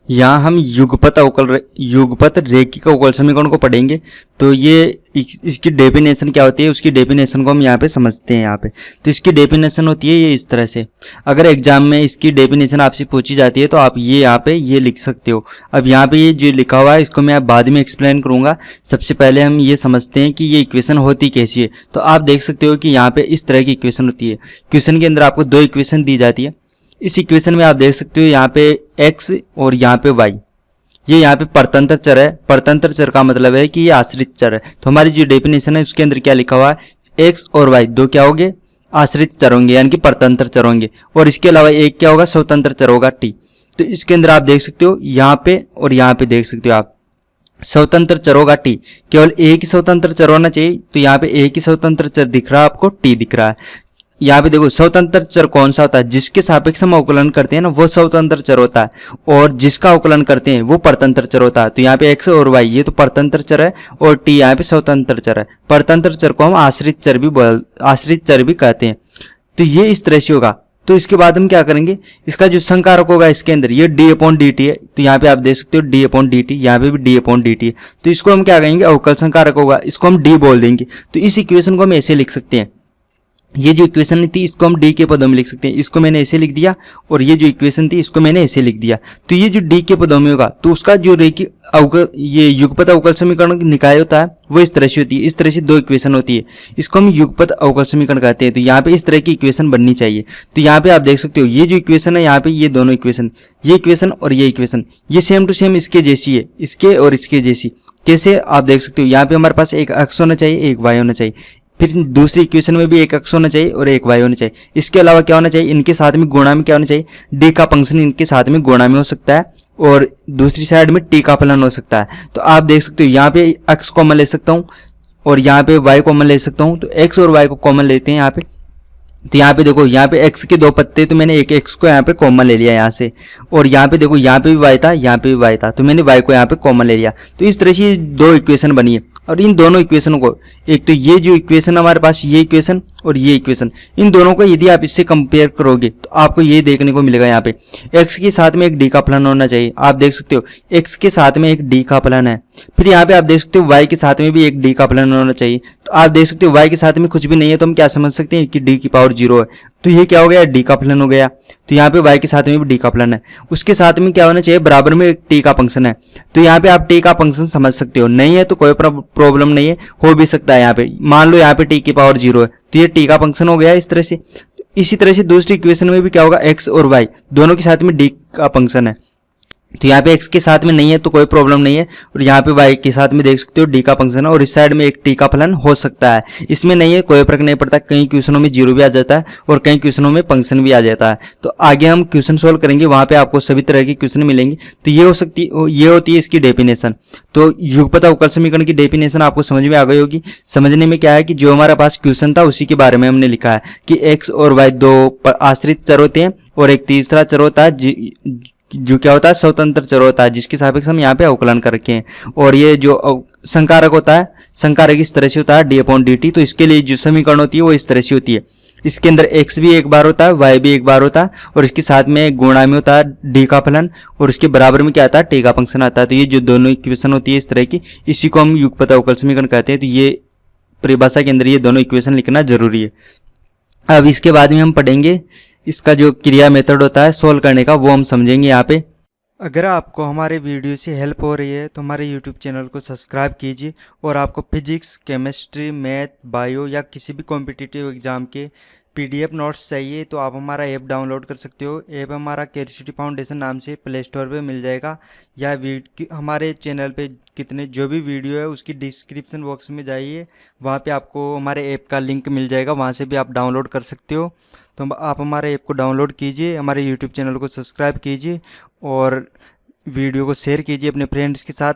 यहाँ हम युगपत रेखिक अवकल समीकरण को पढ़ेंगे। तो ये इसकी डेफिनेशन क्या होती है, उसकी डेफिनेशन को हम यहाँ पे समझते हैं। यहाँ पे तो इसकी डेफिनेशन होती है ये इस तरह से। अगर एग्जाम में इसकी डेफिनेशन आपसे पूछी जाती है तो आप ये यहाँ पे ये लिख सकते हो। अब यहाँ पे ये जो लिखा हुआ है इसको मैं बाद में एक्सप्लेन करूंगा। सबसे पहले हम ये समझते हैं कि ये इक्वेशन होती कैसी है। तो आप देख सकते हो कि यहाँ पे इस तरह की इक्वेशन होती है। क्वेश्चन के अंदर आपको दो इक्वेशन दी जाती है। इस इक्वेशन में आप देख सकते हो यहाँ पे x और यहाँ पे y, ये यहाँ पे परतंत्र चर है। परतंत्र चर का मतलब है कि ये आश्रित चर है। तो हमारी जो डेफिनेशन है उसके अंदर क्या लिखा हुआ है, x और y दो क्या होंगे, आश्रित चर होंगे, यानी कि परतंत्र चर होंगे। और इसके अलावा एक क्या होगा, स्वतंत्र चर होगा t। तो इसके अंदर आप देख सकते हो यहाँ पे और यहाँ पे देख सकते हो आप स्वतंत्र चर होगा t, केवल एक ही स्वतंत्र चर होना चाहिए। तो यहाँ पे एक ही स्वतंत्र चर दिख रहा है आपको, t दिख रहा है। यहाँ पे देखो स्वतंत्र चर कौन सा होता है, जिसके सापेक्ष हम अवकलन करते हैं ना वो स्वतंत्र चर होता है, और जिसका अवकलन करते हैं वो परतंत्र चर होता है। तो यहाँ पे x और y ये तो परतंत्र चर है और t यहाँ पे स्वतंत्र चर है। परतंत्र चर को हम आश्रित चर भी कहते हैं। तो ये इस तरह से होगा। तो इसके बाद हम क्या करेंगे, इसका जो संकारक होगा इसके अंदर ये d/dt है। तो यहाँ पे आप देख सकते हो d/dt, यहाँ पे भी d/dt है। तो इसको हम क्या कहेंगे, अवकल संकारक होगा, इसको हम d बोल देंगे। तो इस इक्वेशन को हम ऐसे लिख सकते हैं, ये जो इक्वेशन थी इसको हम डी के पदों में लिख सकते हैं। इसको मैंने ऐसे लिख दिया और ये जो इक्वेशन थी इसको मैंने ऐसे लिख दिया। तो ये जो डी के पदों में होगा तो उसका जो रेखिक अवकल ये युगपत अवकल समीकरण निकाय होता है वो इस तरह से होती है। इस तरह से दो इक्वेशन होती है, इसको हम युगपत अवकल समीकरण कहते हैं। तो यहाँ पे इस तरह की इक्वेशन बननी चाहिए। तो यहाँ पे आप देख सकते हो ये जो इक्वेशन है, यहाँ पे ये दोनों इक्वेशन, ये इक्वेशन और ये इक्वेशन, ये सेम टू सेम इसके जैसी है, इसके और इसके जैसी। कैसे आप देख सकते हो, यहाँ पे हमारे पास एक x होना चाहिए, एक y होना चाहिए। फिर दूसरी इक्वेशन में भी एक x होना चाहिए और एक y होना चाहिए। इसके अलावा क्या होना चाहिए, इनके साथ में गुणा में क्या होना चाहिए, d का फंक्शन इनके साथ में गुणा में हो सकता है और दूसरी साइड में t का फलन हो सकता है। तो आप देख सकते हो यहाँ पे x कॉमन ले सकता हूँ और यहाँ पे y कॉमन ले सकता हूँ। तो x और y को कॉमन लेते हैं यहाँ पे। तो यहाँ पे देखो, यहाँ पे x के दो पत्ते, तो मैंने एक x को यहाँ पे कॉमन ले लिया यहाँ से। और यहाँ पे देखो, यहाँ पे भी y था, यहाँ पे भी y था, तो मैंने y को यहाँ पे कॉमन ले लिया। तो इस तरह से दो इक्वेशन बनी है। और इन दोनों इक्वेशनों को, एक तो ये जो इक्वेशन हमारे पास, ये इक्वेशन और ये इक्वेशन, इन दोनों को यदि आप इससे कंपेयर करोगे तो आपको ये देखने को मिलेगा, यहाँ पे x के साथ में एक d का फलन होना चाहिए। आप देख सकते हो x के साथ में एक d का फलन है। फिर यहाँ पे आप देख सकते हो y के साथ में भी एक d का फलन होना चाहिए। तो आप देख सकते हो y के साथ में कुछ भी नहीं है, तो हम क्या समझ सकते हैं कि d की पावर 0 है। तो ये क्या हो गया, d का फलन हो गया। तो यहाँ पे y के साथ में भी d का फलन है। उसके साथ में क्या होना चाहिए, बराबर में एक t का फंक्शन है। तो यहाँ पे आप t का फंक्शन समझ सकते हो, नहीं है तो कोई प्रॉब्लम नहीं है, हो भी सकता है। यहाँ पे मान लो यहाँ पे t की पावर 0 है, तो ये t का फंक्शन हो गया इस तरह से। इसी तरह से दूसरी इक्वेशन में भी क्या होगा, x और y दोनों के साथ में d का फंक्शन है। तो यहाँ पे x के साथ में नहीं है तो कोई प्रॉब्लम नहीं है, और यहाँ पे y के साथ में देख सकते हो d का फंक्शन है, और इस साइड में एक t का फलन हो सकता है। इसमें नहीं है कोई फर्क नहीं पड़ता, कई क्वेश्चनों में 0 भी आ जाता है और कई क्वेश्चनों में फंक्शन भी आ जाता है। तो आगे हम क्वेश्चन सोल्व करेंगे, वहां पे आपको सभी तरह के क्वेश्चन मिलेंगे। तो ये होती है इसकी डेफिनेशन। तो युगपत अवकल समीकरण की डेफिनेशन आपको समझ में आ गई होगी। समझने में क्या है कि जो हमारे पास क्वेश्चन था उसी के बारे में हमने लिखा है कि x और y दो आश्रित चर होते हैं और एक तीसरा चर होता है जो क्या होता है, स्वतंत्र चर होता है, जिसके सापेक्ष हम यहाँ पे अवकलन कर रखे हैं। और ये जो संकारक होता है, संकारक इस तरह से होता है d/dt। तो इसके लिए जो समीकरण होती है वो इस तरह से होती है, इसके अंदर x भी एक बार होता है, y भी एक बार होता है, और इसके साथ में गुणा में होता है d का फलन, और इसके बराबर में क्या आता है, t का फंक्शन आता है। तो ये जो दोनों इक्वेशन होती है इस तरह की, इसी को हम युगपत अवकल समीकरण कहते हैं। तो ये परिभाषा के अंदर ये दोनों इक्वेशन लिखना जरूरी है। अब इसके बाद में हम पढ़ेंगे इसका जो क्रिया मेथड होता है सोल्व करने का, वो हम समझेंगे यहाँ पे। अगर आपको हमारे वीडियो से हेल्प हो रही है तो हमारे यूट्यूब चैनल को सब्सक्राइब कीजिए, और आपको फिजिक्स, केमिस्ट्री, मैथ, बायो या किसी भी कॉम्पिटिटिव एग्जाम के PDF नोट्स चाहिए तो आप हमारा ऐप डाउनलोड कर सकते हो। ऐप हमारा क्यूरियोसिटी फाउंडेशन नाम से प्ले स्टोर पर मिल जाएगा, या हमारे चैनल पे कितने जो भी वीडियो है उसकी डिस्क्रिप्शन बॉक्स में जाइए, वहाँ पे आपको हमारे ऐप का लिंक मिल जाएगा, वहाँ से भी आप डाउनलोड कर सकते हो। तो आप हमारे ऐप को डाउनलोड कीजिए, हमारे यूट्यूब चैनल को सब्सक्राइब कीजिए और वीडियो को शेयर कीजिए अपने फ्रेंड्स के साथ।